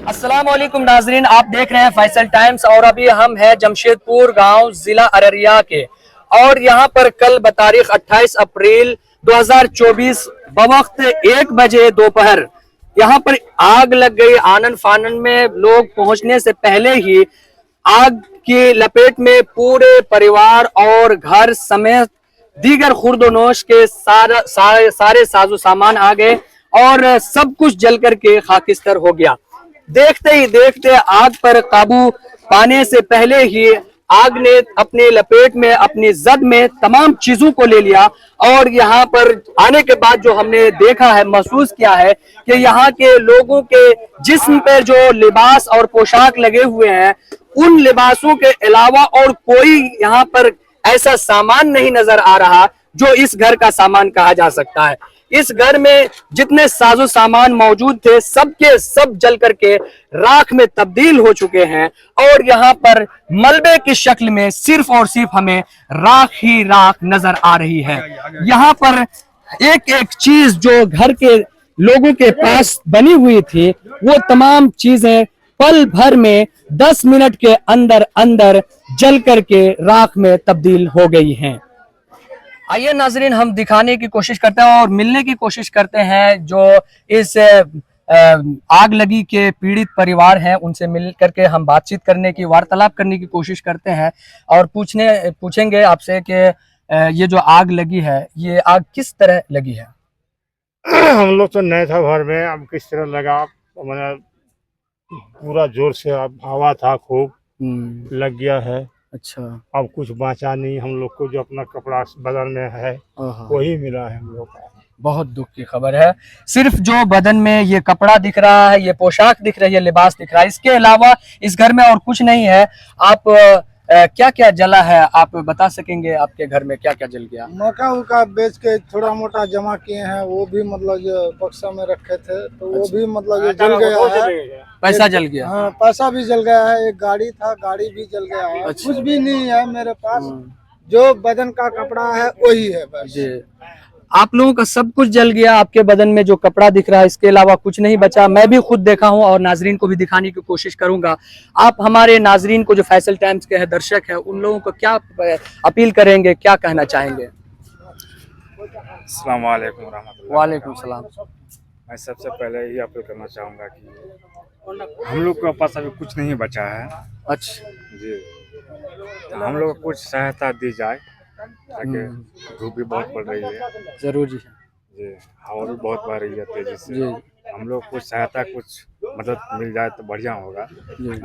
अस्सलाम वालेकुम नाजरीन, आप देख रहे हैं फैसल टाइम्स और अभी हम हैं जमशेदपुर गांव जिला अररिया के। और यहां पर कल बतारीख 28 अप्रैल 2024 बवक्त 1 बजे दोपहर यहां पर आग लग गई। आनन फानन में लोग पहुंचने से पहले ही आग की लपेट में पूरे परिवार और घर समेत दीगर खुर्दोनोश के सारे साजो सामान आ गए और सब कुछ जल करके खाकिस्तर हो गया। देखते ही देखते आग पर काबू पाने से पहले ही आग ने अपने लपेट में अपनी जद में तमाम चीजों को ले लिया। और यहाँ पर आने के बाद जो हमने देखा है, महसूस किया है कि यहाँ के लोगों के जिस्म पे जो लिबास और पोशाक लगे हुए हैं, उन लिबासों के अलावा और कोई यहाँ पर ऐसा सामान नहीं नजर आ रहा जो इस घर का सामान कहा जा सकता है। इस घर में जितने साजो सामान मौजूद थे सब के सब जल करके राख में तब्दील हो चुके हैं और यहाँ पर मलबे की शक्ल में सिर्फ और सिर्फ हमें राख ही राख नजर आ रही है। यहाँ पर एक एक चीज जो घर के लोगों के पास बनी हुई थी वो तमाम चीजें पल भर में 10 मिनट के अंदर अंदर जल करके राख में तब्दील हो गई हैं। आइए नाजरीन, हम दिखाने की कोशिश करते हैं और मिलने की कोशिश करते हैं जो इस आग लगी के पीड़ित परिवार हैं, उनसे मिल करके हम बातचीत करने की, वार्तालाप करने की कोशिश करते हैं और पूछेंगे आपसे कि ये जो आग लगी है, ये आग किस तरह लगी है। हम लोग तो नए था घर में, अब किस तरह लगा, मैंने पूरा जोर से हवा था, खूब लग गया है। अच्छा, अब कुछ बचा नहीं, हम लोग को जो अपना कपड़ा बदन में है वही मिला है हम लोग का। बहुत दुख की खबर है। सिर्फ जो बदन में ये कपड़ा दिख रहा है, ये पोशाक दिख रही है, लिबास दिख रहा है, इसके अलावा इस घर में और कुछ नहीं है। आप क्या क्या जला है, आप बता सकेंगे आपके घर में क्या क्या जल गया? मक्का उका बेच के थोड़ा मोटा जमा किए हैं, वो भी मतलब ये बक्सा में रखे थे तो वो भी मतलब ये जल गया है। पैसा जल गया? हाँ, पैसा भी जल गया है। एक गाड़ी था, गाड़ी भी जल गया है। अच्छा। कुछ भी नहीं है मेरे पास, जो बदन का कपड़ा है वही है बस। जी, आप लोगों का सब कुछ जल गया। आपके बदन में जो कपड़ा दिख रहा है इसके अलावा कुछ नहीं बचा। मैं भी खुद देखा हूं और नाजरीन को भी दिखाने की कोशिश करूंगा। आप हमारे नाजरीन को जो फैसल टाइम्स के दर्शक है, उन लोगों को क्या अपील करेंगे, क्या कहना चाहेंगे? अस्सलाम वालेकुम रहमतुल्लाह। वालेकुम सलाम। मैं सबसे पहले ये अपील करना चाहूँगा कि हम लोग के पास अभी कुछ नहीं बचा है। अच्छा जी, तो हम लोग को कुछ सहायता दी जाए, ताकि धूप भी बहुत पड़ रही है। जरूर जी। जी, हवा भी बहुत बह रही है तेजी से। जी, हम लोग कुछ सहायता, कुछ मदद मिल जाए तो बढ़िया होगा।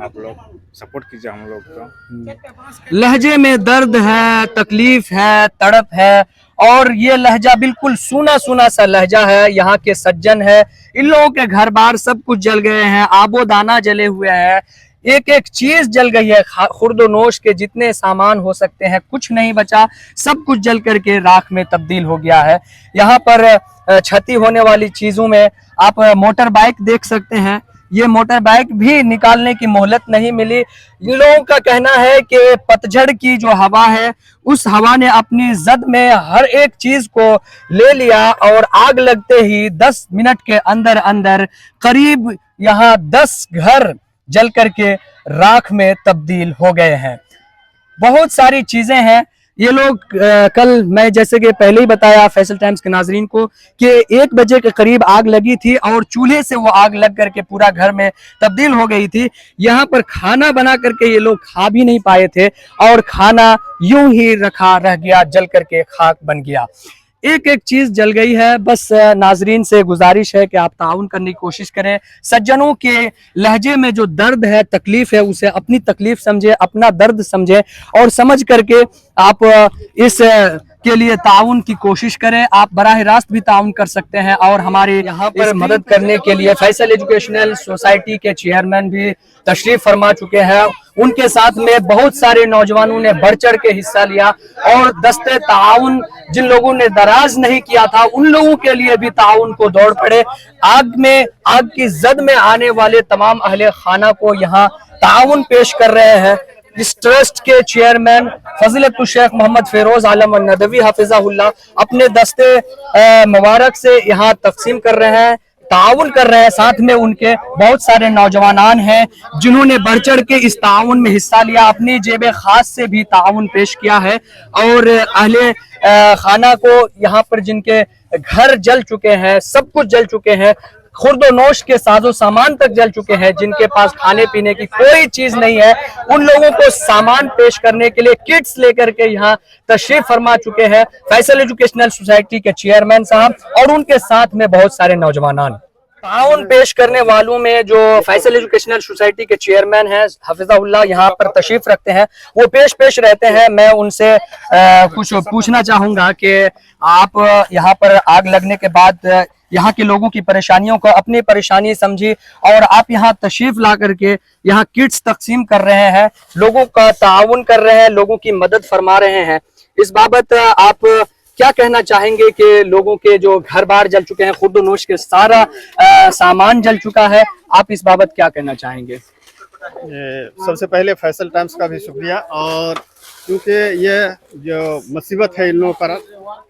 आप लोग सपोर्ट कीजिए हम लोग को। लहजे में दर्द है, तकलीफ है, तड़प है और ये लहजा बिल्कुल सूना सूना सा लहजा है। यहाँ के सज्जन है, इन लोगों के घर बार सब कुछ जल गए हैं, आबो दाना जले हुए हैं, एक एक चीज जल गई है। खुर्दोनोश के जितने सामान हो सकते हैं कुछ नहीं बचा, सब कुछ जल करके राख में तब्दील हो गया है। यहाँ पर क्षति होने वाली चीजों में आप मोटर बाइक देख सकते हैं, ये मोटर बाइक भी निकालने की मोहलत नहीं मिली। इन लोगों का कहना है कि पतझड़ की जो हवा है, उस हवा ने अपनी जद में हर एक चीज को ले लिया और आग लगते ही 10 मिनट के अंदर अंदर करीब यहाँ 10 घर जल करके राख में तब्दील हो गए हैं। बहुत सारी चीजें हैं। ये लोग कल मैं जैसे कि पहले ही बताया फैसल टाइम्स के नाजरीन को कि 1 बजे के करीब आग लगी थी और चूल्हे से वो आग लग करके पूरा घर में तब्दील हो गई थी। यहाँ पर खाना बना करके ये लोग खा भी नहीं पाए थे और खाना यूं ही रह गया, जल करके खाक बन गया। एक एक चीज जल गई है। बस नाजरीन से गुजारिश है कि आप ताउन करने की कोशिश करें। सज्जनों के लहजे में जो दर्द है, तकलीफ है, उसे अपनी तकलीफ समझे, अपना दर्द समझे और समझ करके आप इस के लिए ताउन की कोशिश करें। आप बराह रास्त भी ताउन कर सकते हैं और हमारे यहाँ पर मदद करने के लिए फैसल एजुकेशनल सोसाइटी के चेयरमैन भी तशरीफ फरमा चुके हैं। उनके साथ में बहुत सारे नौजवानों ने बढ़ चढ़ के हिस्सा लिया और दस्ते ताउन जिन लोगों ने दराज नहीं किया था, उन लोगों के लिए भी ताउन को दौड़ पड़े। आग की जद में आने वाले तमाम अहले खाना को यहाँ ताउन पेश कर रहे हैं। इस ट्रस्ट के चेयरमैन फजीलतुल शेख मोहम्मद फिरोज आलम नदवी हाफिज़हुल्लाह अपने दस्ते मुबारक से यहाँ तकसीम कर रहे हैं ताउन कर रहे हैं। साथ में उनके बहुत सारे नौजवान हैं जिन्होंने बढ़ चढ़ के इस ताउन में हिस्सा लिया, अपनी जेब खास से भी ताउन पेश किया है। और अहले खाना को यहाँ पर जिनके घर जल चुके हैं, सब कुछ जल चुके हैं, खुर्दोनोश के साजो सामान तक जल चुके हैं, जिनके पास खाने पीने की कोई चीज नहीं है, उन लोगों को सामान पेश करने के लिए किट्स लेकर के यहाँ तशरीफ फरमा चुके हैं फैसल एजुकेशनल सोसाइटी के चेयरमैन साहब और उनके साथ में बहुत सारे नौजवान। ताउन पेश करने वालों में जो फैसल एजुकेशनल सोसाइटी के चेयरमैन हैं हफिज़हुल्लाह यहाँ पर तशरीफ रखते हैं, वो पेश रहते हैं। मैं उनसे कुछ पूछना चाहूंगा कि आप यहाँ पर आग लगने के बाद यहाँ के लोगों की परेशानियों को अपनी परेशानी समझी और आप यहाँ तशरीफ ला करके यहाँ किट्स तकसीम कर रहे हैं, लोगों का ताउन कर रहे हैं, लोगों की मदद फरमा रहे हैं। इस बाबत आप क्या कहना चाहेंगे कि लोगों के जो घर बार जल चुके हैं, खुर्दोनोश के सारा सामान जल चुका है, आप इस बाबत क्या कहना चाहेंगे? सबसे पहले फैसल टाइम्स का भी शुक्रिया, और क्योंकि ये जो मुसीबत है इन लोगों पर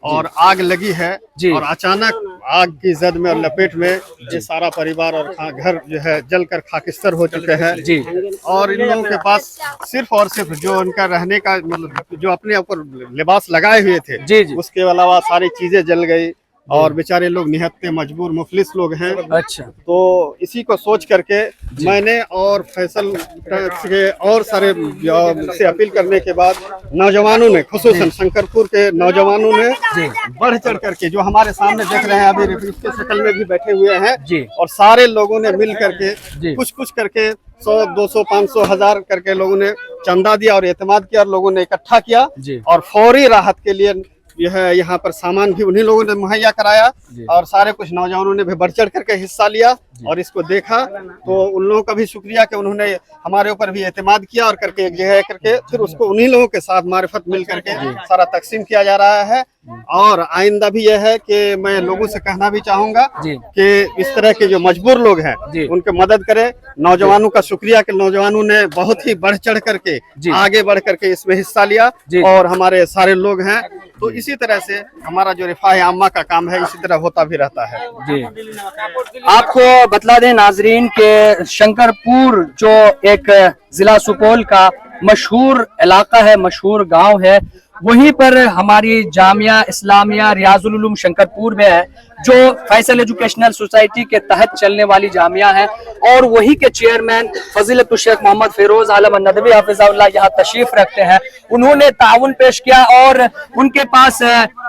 और आग लगी है और अचानक आग की जद में और लपेट में ये सारा परिवार और घर जो है जलकर खाकिस्तर हो चुके हैं जी। और इन लोगों के पास सिर्फ और सिर्फ जो उनका रहने का मतलब जो अपने ऊपर लिबास लगाए हुए थे जी जी। उसके अलावा सारी चीजें जल गई और बेचारे लोग निहत्ते मजबूर मुफलिस लोग हैं। अच्छा, तो इसी को सोच करके मैंने और फैसल के और सारे से अपील करने के बाद नौजवानों ने, खुसूसन शंकरपुर के नौजवानों ने बढ़ चढ़ करके, जो हमारे सामने देख रहे हैं अभी इसके शक्ल में भी बैठे हुए हैं जी। और सारे लोगों ने मिल करके कुछ करके 100, 200, 500, 1000 करके लोगों ने चंदा दिया और एतमाद किया और लोगों ने इकट्ठा किया और फौरी राहत के लिए यह यहाँ पर सामान भी उन्हीं लोगों ने मुहैया कराया और सारे कुछ नौजवानों ने भी बढ़ चढ़ करके हिस्सा लिया और इसको देखा। तो उन लोगों का भी शुक्रिया कि उन्होंने हमारे ऊपर भी एतमाद किया और करके एक जगह करके फिर उसको उन्हीं लोगों के साथ मारिफत मिल करके सारा तकसीम किया जा रहा है। और आइंदा भी यह है कि मैं लोगों से कहना भी चाहूंगा कि इस तरह के जो मजबूर लोग हैं उनके मदद करें। नौजवानों का शुक्रिया कि नौजवानों ने बहुत ही बढ़ चढ़ करके आगे बढ़ करके इसमें हिस्सा लिया और हमारे सारे लोग हैं। तो इसी तरह से हमारा जो रिफाह आम्मा का काम है इसी तरह होता भी रहता है जी। आपको बतला दें नाजरीन के शंकरपुर जो एक जिला सुपौल का मशहूर इलाका है, मशहूर गांव है, वहीं पर हमारी जामिया इस्लामिया रियाजुल उलूम शंकरपुर में है, जो फैसल एजुकेशनल सोसाइटी के तहत चलने वाली जामिया है और वही के चेयरमैन फजीलतुल शेख मोहम्मद फिरोज आलम नदवी हाफिज़हुल्लाह यहाँ तशरीफ रखते हैं। उन्होंने ताउन पेश किया और उनके पास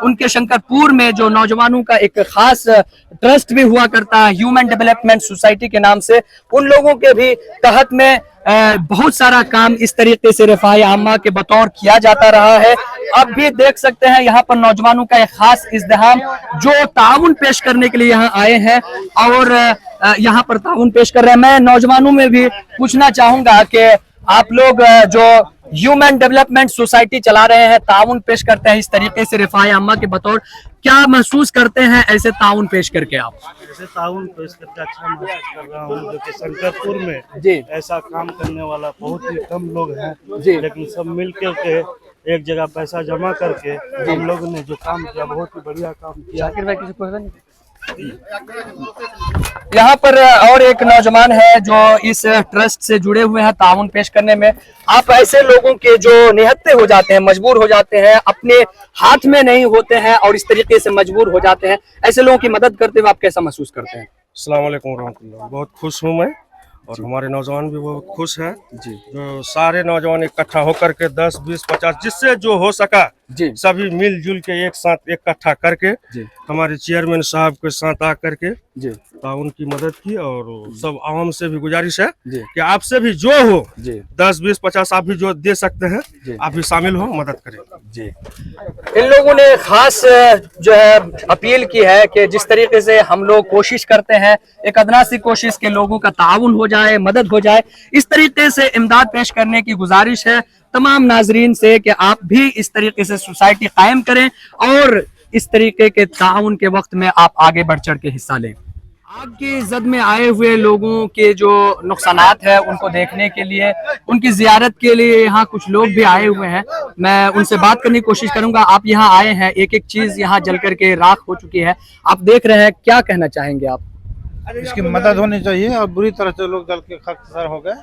उनके शंकरपुर में जो नौजवानों का एक खास ट्रस्ट भी हुआ करता है ह्यूमन डेवलपमेंट सोसाइटी के नाम से, उन लोगों के भी तहत में बहुत सारा काम इस तरीके से रिफाह आम्मा के बतौर किया जाता रहा है। अब भी देख सकते हैं यहाँ पर नौजवानों का एक खास इज़्दिहाम जो ताउन पेश करने के लिए यहाँ आए हैं और यहाँ पर ताउन पेश कर रहे हैं। मैं नौजवानों में भी पूछना चाहूंगा कि आप लोग जो ह्यूमन डेवलपमेंट सोसाइटी चला रहे हैं, ताउन पेश करते हैं इस तरीके से रिफाह आम्मा के बतौर, क्या महसूस करते हैं ऐसे ताउन पेश करके? आप ऐसे ताउन पेश करके अच्छा महसूस कर रहा हूँ, जो कि शंकरपुर में जी ऐसा काम करने वाला बहुत ही कम लोग हैं जी। लेकिन सब मिल के एक जगह पैसा जमा करके हम लोगों ने जो काम किया बहुत ही बढ़िया काम किया। यहाँ पर और एक नौजवान है जो इस ट्रस्ट से जुड़े हुए हैं ताउन पेश करने में। आप ऐसे लोगों के जो निहत्ते हो जाते हैं, मजबूर हो जाते हैं, अपने हाथ में नहीं होते हैं और इस तरीके से मजबूर हो जाते हैं, ऐसे लोगों की मदद करते हुए आप कैसा महसूस करते हैं? अस्सलाम वालेकुम रहमतुल्लाह। बहुत खुश हूँ मैं और हमारे नौजवान भी बहुत खुश हैं जी। जो सारे नौजवान इकट्ठा होकर के 10, 20, 50 जिससे जो हो सका जी सभी मिलजुल के एक साथ इकट्ठा करके हमारे चेयरमैन साहब के साथ आकर के ताउन की मदद की। और सब आवाम से भी गुजारिश है कि आपसे भी जो हो 10, 20, 50 आप भी जो दे सकते हैं आप भी शामिल हो, मदद करें जी। इन लोगों ने खास जो है अपील की है कि जिस तरीके से हम लोग कोशिश करते हैं एक अदना सी कोशिश के लोगों का ताउन हो जाए, मदद हो जाए, इस तरीके से इमदाद पेश करने की गुजारिश है तमाम नाजरीन से कि आप भी इस तरीके से सोसाइटी कायम करें और इस तरीके के ताउन के वक्त में आप आगे बढ़ चढ़ के हिस्सा लें। आग की जद में आए हुए लोगों के जो नुकसानात है उनको देखने के लिए, उनकी जियारत के लिए यहाँ कुछ लोग भी आए हुए हैं। मैं उनसे बात करने की कोशिश करूंगा। आप यहाँ आए हैं, एक एक चीज यहाँ जल करके राख हो चुकी है, आप देख रहे हैं, क्या कहना चाहेंगे आप? इसकी मदद होनी चाहिए और बुरी तरह से लोग जल के खाकसार हो गए,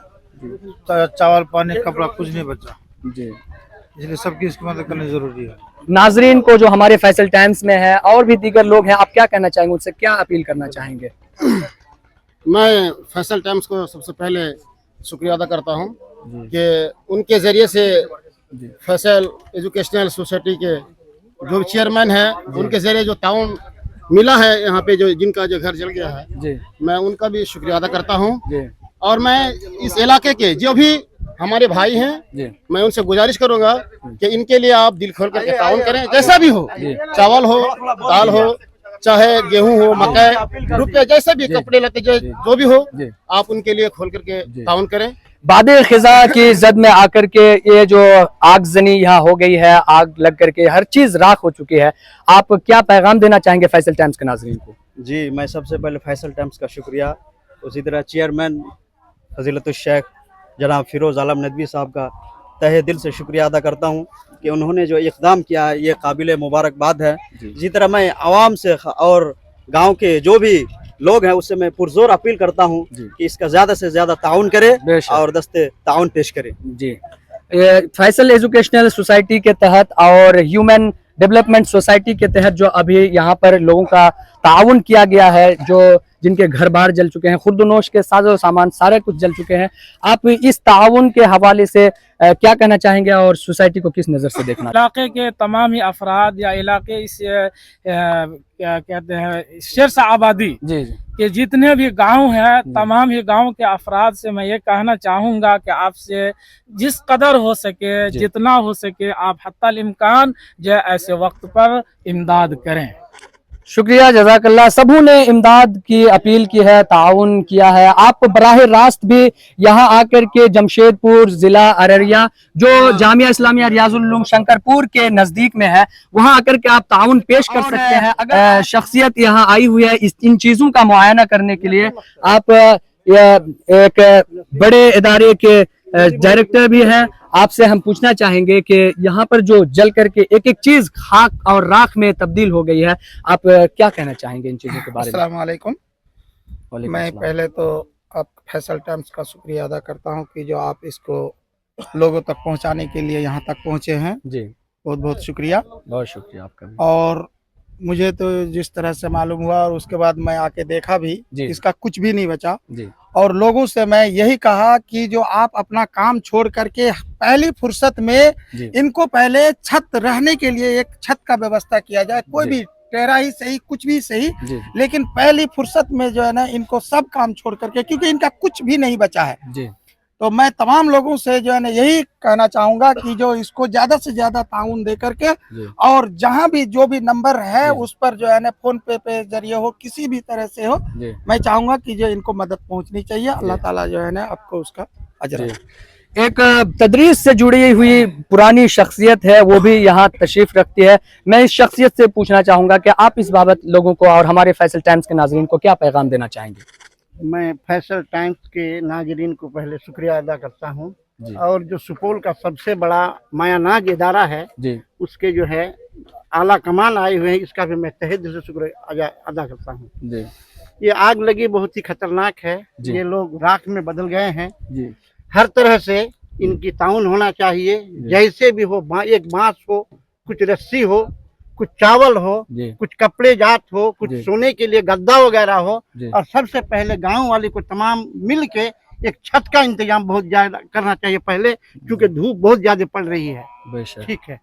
चावल पानी कपड़ा कुछ नहीं बचा, इसलिए सबकी इसकी मदद करनी जरूरी है। नाजरीन को जो हमारे फैसल टाइम्स में है और भी दीगर लोग हैं, आप क्या कहना चाहेंगे, उनसे क्या अपील करना चाहेंगे? मैं फैसल टाइम्स को सबसे पहले शुक्रिया अदा करता हूं कि उनके ज़रिए से फैसल एजुकेशनल सोसाइटी के जो चेयरमैन हैं उनके ज़रिए जो ताउन मिला है यहाँ पे, जो जिनका जो घर जल गया है, मैं उनका भी शुक्रिया अदा करता हूँ। और मैं इस इलाके के जो भी हमारे भाई हैं, मैं उनसे गुजारिश करूंगा कि इनके लिए आप दिल खोल करके ताउन करें, जैसा भी हो, चावल हो, दाल हो, चाहे गेहूं हो, मकई, रुपये, जैसे भी कपड़े लते जो भी हो, आप उनके लिए खोल करके ताउन करें। बादे खिजा की जद में आकर के ये जो आगजनी यहाँ हो गई है, आग लग करके हर चीज राख हो चुकी है, आप क्या पैगाम देना चाहेंगे फैसल टाइम्स के नाज़रीन को? जी, मैं सबसे पहले फैसल टाइम्स का शुक्रिया, उसी तरह चेयरमैन फजीलतुल शेख जनाब फिरोज़ आलम नदवी साहब का तहे दिल से शुक्रिया अदा करता हूँ कि उन्होंने जो इक़दाम किया है ये काबिल मुबारकबाद है। इसी तरह मैं आवाम से और गांव के जो भी लोग हैं उससे मैं पुरजोर अपील करता हूँ कि इसका ज़्यादा से ज़्यादा ताउन करें और दस्ते ताउन पेश करें। जी, फैसल एजुकेशनल सोसाइटी के तहत और ह्यूमन डेवलपमेंट सोसाइटी के तहत जो अभी यहाँ पर लोगों का ताउन किया गया है, जो जिनके घर बार जल चुके हैं, खुर्दनोश के साजो सामान सारे कुछ जल चुके हैं, आप इस ताउन के हवाले से क्या कहना चाहेंगे और सोसाइटी को किस नज़र से देखना? इलाके के तमाम ही अफराद या इलाके इस क्या कहते हैं शेर आबादी के जितने भी गांव हैं, तमाम ही गांव के अफराद से मैं ये कहना चाहूँगा कि आपसे जिस कदर हो सके, जितना हो सके, आप हत्तल इम्कान जो ऐसे वक्त पर इमदाद करें। शुक्रिया, जज़ाकल्लाह। सबों ने इमदाद की अपील की है, ताउन किया है। आप बराह रास्त भी यहाँ आकर के जमशेदपुर ज़िला अररिया जो जामिया इस्लामिया रियाजुल उलूम शंकरपुर के नज़दीक में है, वहाँ आकर के आप ताउन पेश कर सकते हैं। अगर शख्सियत यहाँ आई हुई है इन चीज़ों का मुआयना करने के लिए, आप एक बड़े इदारे के डायरेक्टर भी हैं, आपसे हम पूछना चाहेंगे कि यहाँ पर जो जल करके एक एक चीज खाक और राख में तब्दील हो गई है, आप क्या कहना चाहेंगे इन चीजों के बारे में? अस्सलाम वालेकुम। मैं पहले तो आप फैसल टाइम्स का शुक्रिया अदा करता हूँ कि जो आप इसको लोगों तक पहुँचाने के लिए यहाँ तक पहुँचे हैं। जी, बहुत बहुत शुक्रिया। बहुत शुक्रिया आपका भी। और मुझे तो जिस तरह से मालूम हुआ और उसके बाद मैं आके देखा भी, इसका कुछ भी नहीं बचा। और लोगों से मैं यही कहा कि जो आप अपना काम छोड़ करके पहली फुर्सत में इनको पहले छत रहने के लिए एक छत का व्यवस्था किया जाए, कोई भी टेरा ही सही, कुछ भी सही, लेकिन पहली फुर्सत में जो है ना इनको सब काम छोड़ करके, क्योंकि इनका कुछ भी नहीं बचा है। तो मैं तमाम लोगों से जो है ना यही कहना चाहूंगा कि जो इसको ज्यादा से ज्यादा ताउन दे करके, और जहां भी जो भी नंबर है उस पर जो है ना फोन पे जरिए हो, किसी भी तरह से हो, मैं चाहूंगा कि जो इनको मदद पहुंचनी चाहिए। अल्लाह ताला जो है ना आपको उसका अजर। एक तदरीस से जुड़ी हुई पुरानी शख्सियत है, वो भी यहाँ तशरीफ रखती है। मैं इस शख्सियत से पूछना चाहूंगा कि आप इस बाबत लोगों को और हमारे फैसल टाइम्स के नाजरीन को क्या पैगाम देना चाहेंगे? मैं फैसल टाइम्स के नाजरीन को पहले शुक्रिया अदा करता हूँ, और जो सुपौल का सबसे बड़ा मायानाग इदारा है उसके जो है आला कमान आए हुए हैं, इसका भी मैं तहे दिल से शुक्रिया अदा करता हूँ। ये आग लगी बहुत ही खतरनाक है, ये लोग राख में बदल गए हैं। हर तरह से इनकी ताउन होना चाहिए, जैसे भी हो, एक बांस हो, कुछ रस्सी हो, कुछ चावल हो, कुछ कपड़े जात हो, कुछ सोने के लिए गद्दा वगैरह हो, और सबसे पहले गांव वाले को तमाम मिल के एक छत का इंतजाम बहुत ज्यादा करना चाहिए पहले, क्योंकि धूप बहुत ज्यादा पड़ रही है। ठीक है,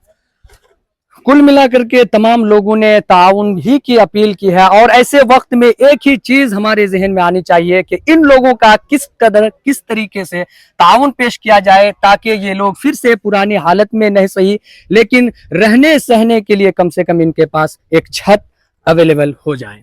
कुल मिलाकर के तमाम लोगों ने ताउन ही की अपील की है। और ऐसे वक्त में एक ही चीज हमारे जहन में आनी चाहिए कि इन लोगों का किस तरीके से ताउन पेश किया जाए, ताकि ये लोग फिर से पुरानी हालत में नहीं सही, लेकिन रहने सहने के लिए कम से कम इनके पास एक छत अवेलेबल हो जाए।